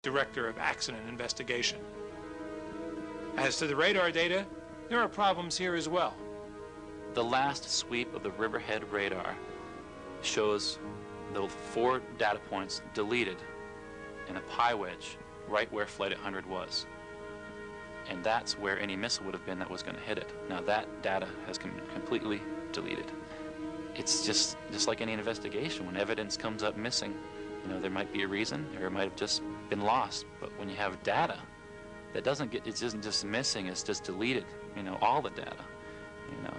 Director of Accident Investigation. As to the radar data, there are problems here as well. The last sweep of the Riverhead radar shows the 4 data points deleted in a pi wedge right where Flight 800 was. And that's where any missile would have been that was going to hit it. Now that data has been completely deleted. It's just like any investigation. When evidence comes up missing, you know, there might be a reason, or it might have just been lost. But when you have data that it isn't just missing, it's just deleted, you know, all the data. You know,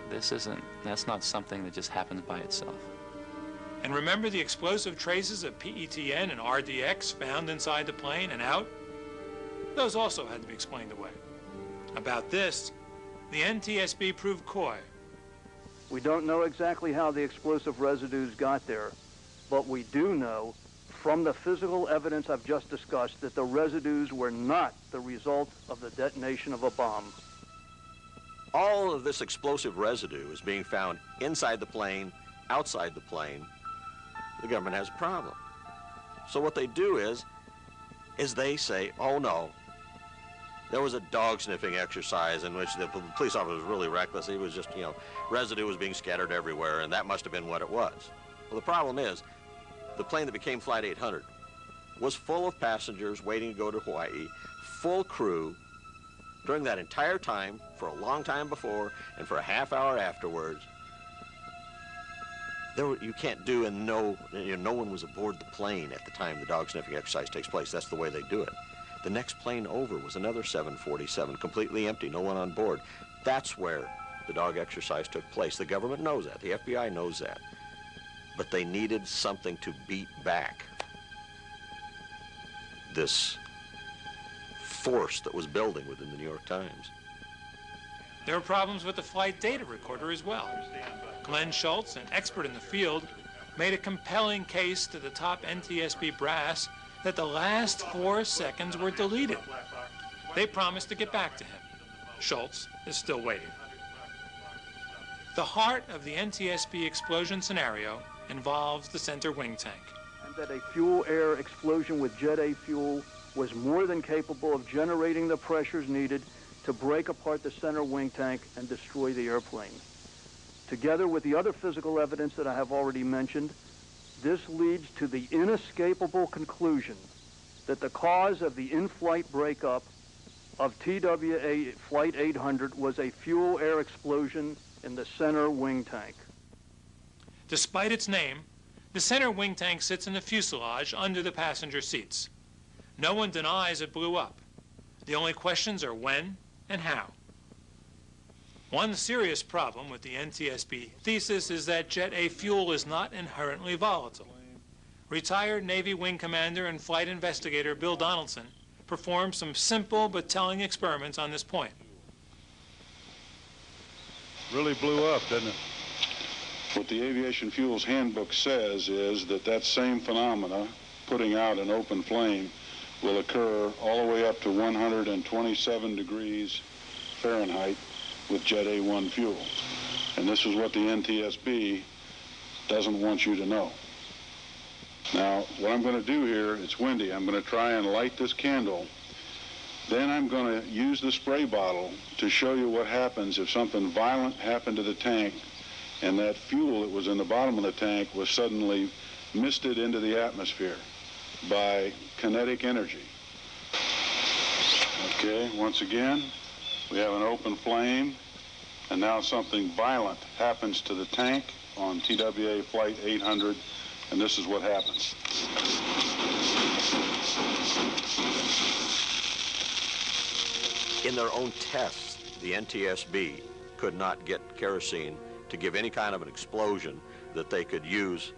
that's not something that just happens by itself. And remember the explosive traces of PETN and RDX found inside the plane and out? Those also had to be explained away. About this, the NTSB proved coy. We don't know exactly how the explosive residues got there, but we do know from the physical evidence I've just discussed that the residues were not the result of the detonation of a bomb. All of this explosive residue is being found inside the plane, outside the plane. The government has a problem. So what they do is they say, oh no, there was a dog sniffing exercise in which the police officer was really reckless. He was just, you know, residue was being scattered everywhere, and that must have been what it was. Well, the problem is, the plane that became Flight 800 was full of passengers waiting to go to Hawaii, full crew, during that entire time, for a long time before, and for a half hour afterwards. You can't do, and no one was aboard the plane at the time the dog sniffing exercise takes place. That's the way they do it. The next plane over was another 747, completely empty, no one on board. That's where the dog exercise took place. The government knows that. The FBI knows that. But they needed something to beat back this force that was building within the New York Times. There were problems with the flight data recorder as well. Glenn Schultz, an expert in the field, made a compelling case to the top NTSB brass that the last 4 seconds were deleted. They promised to get back to him. Schultz is still waiting. The heart of the NTSB explosion scenario involves the center wing tank. And that a fuel-air explosion with Jet A fuel was more than capable of generating the pressures needed to break apart the center wing tank and destroy the airplane. Together with the other physical evidence that I have already mentioned, this leads to the inescapable conclusion that the cause of the in-flight breakup of TWA Flight 800 was a fuel-air explosion in the center wing tank. Despite its name, the center wing tank sits in the fuselage under the passenger seats. No one denies it blew up. The only questions are when and how. One serious problem with the NTSB thesis is that Jet A fuel is not inherently volatile. Retired Navy Wing Commander and flight investigator Bill Donaldson performed some simple but telling experiments on this point. Really blew up, didn't it? What the Aviation Fuels Handbook says is that same phenomena, putting out an open flame, will occur all the way up to 127 degrees Fahrenheit with Jet A1 fuel. And this is what the NTSB doesn't want you to know. Now, what I'm going to do here, it's windy, I'm going to try and light this candle. Then I'm going to use the spray bottle to show you what happens if something violent happened to the tank and that fuel that was in the bottom of the tank was suddenly misted into the atmosphere by kinetic energy. Okay, once again, we have an open flame, and now something violent happens to the tank on TWA Flight 800, and this is what happens. In their own tests, the NTSB could not get kerosene to give any kind of an explosion that they could use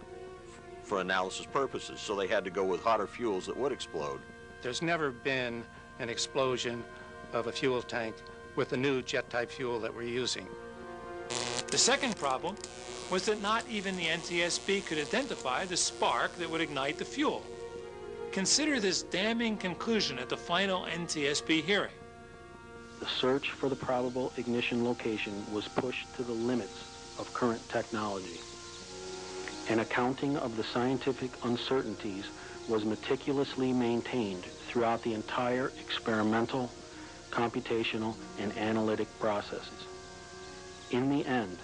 for analysis purposes, so they had to go with hotter fuels that would explode. There's never been an explosion of a fuel tank with the new jet-type fuel that we're using. The second problem was that not even the NTSB could identify the spark that would ignite the fuel. Consider this damning conclusion at the final NTSB hearing. The search for the probable ignition location was pushed to the limits of current technology. An accounting of the scientific uncertainties was meticulously maintained throughout the entire experimental, computational, and analytic processes. In the end,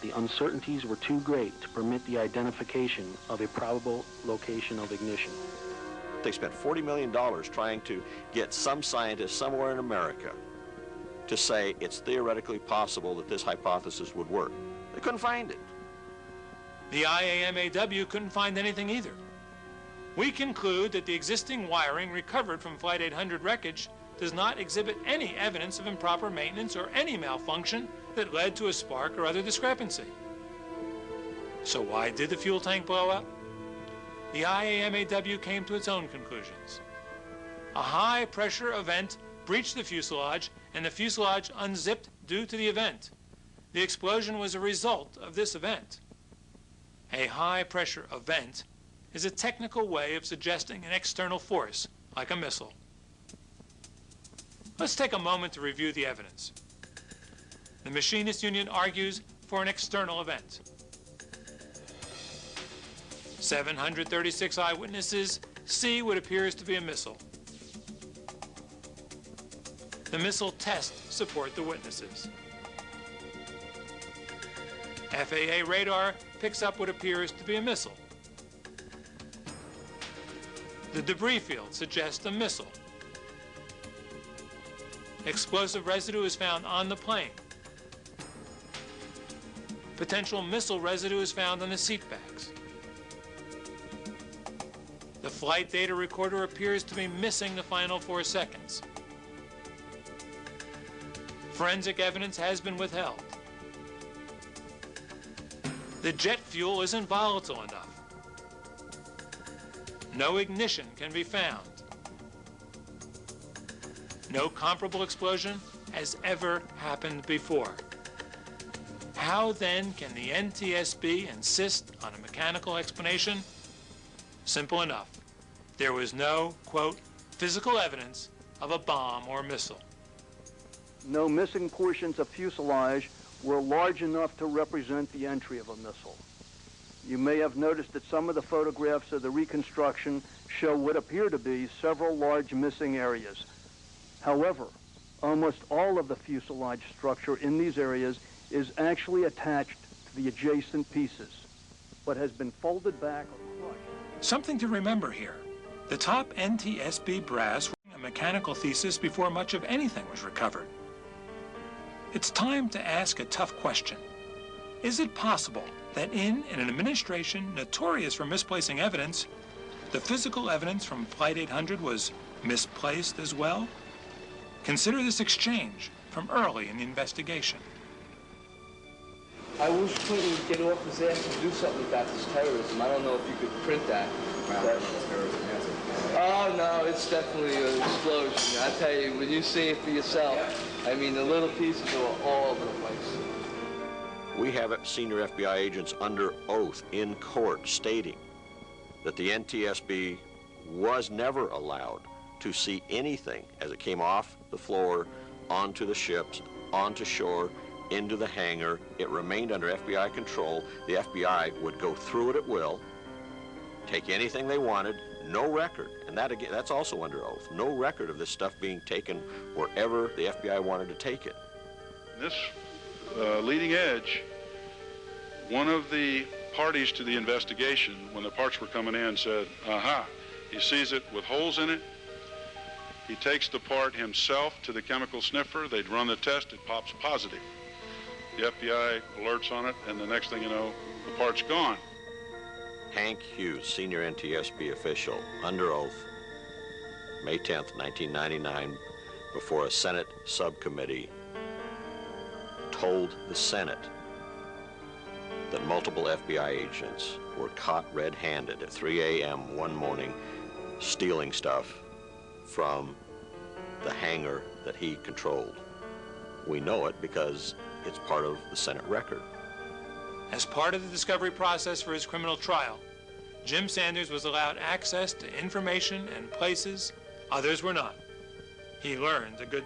the uncertainties were too great to permit the identification of a probable location of ignition. They spent $40 million trying to get some scientist somewhere in America to say it's theoretically possible that this hypothesis would work. They couldn't find it. The IAMAW couldn't find anything either. We conclude that the existing wiring recovered from Flight 800 wreckage does not exhibit any evidence of improper maintenance or any malfunction that led to a spark or other discrepancy. So why did the fuel tank blow up? The IAMAW came to its own conclusions. A high-pressure event breached the fuselage, and the fuselage unzipped due to the event. The explosion was a result of this event. A high-pressure event is a technical way of suggesting an external force, like a missile. Let's take a moment to review the evidence. The Machinists Union argues for an external event. 736 eyewitnesses see what appears to be a missile. The missile tests support the witnesses. FAA radar picks up what appears to be a missile. The debris field suggests a missile. Explosive residue is found on the plane. Potential missile residue is found on the seat backs. The flight data recorder appears to be missing the final 4 seconds. Forensic evidence has been withheld. The jet fuel isn't volatile enough. No ignition can be found. No comparable explosion has ever happened before. How then can the NTSB insist on a mechanical explanation? Simple enough. There was no, quote, physical evidence of a bomb or missile. No missing portions of fuselage were large enough to represent the entry of a missile. You may have noticed that some of the photographs of the reconstruction show what appear to be several large missing areas. However, almost all of the fuselage structure in these areas is actually attached to the adjacent pieces, but has been folded back or crushed. Something to remember here. The top NTSB brass were a mechanical thesis before much of anything was recovered. It's time to ask a tough question. Is it possible that in an administration notorious for misplacing evidence, the physical evidence from Flight 800 was misplaced as well? Consider this exchange from early in the investigation. I wish Clinton would get off his ass and do something about this terrorism. I don't know if you could print that. But... Oh, no, it's definitely an explosion. I tell you, when you see it for yourself, I mean, the little pieces are all over the place. We have senior FBI agents under oath in court stating that the NTSB was never allowed to see anything as it came off the floor, onto the ships, onto shore, into the hangar. It remained under FBI control. The FBI would go through it at will, take anything they wanted, no record, and that again, that's also under oath, no record of this stuff being taken wherever the FBI wanted to take it. This leading edge, one of the parties to the investigation, when the parts were coming in, said, aha, he sees it with holes in it. He takes the part himself to the chemical sniffer. They'd run the test. It pops positive. The FBI alerts on it, and the next thing you know, the part's gone. Hank Hughes, senior NTSB official, under oath, May 10th, 1999, before a Senate subcommittee, told the Senate that multiple FBI agents were caught red-handed at 3 a.m. one morning stealing stuff from the hangar that he controlled. We know it because it's part of the Senate record. As part of the discovery process for his criminal trial, Jim Sanders was allowed access to information and places others were not. He learned a good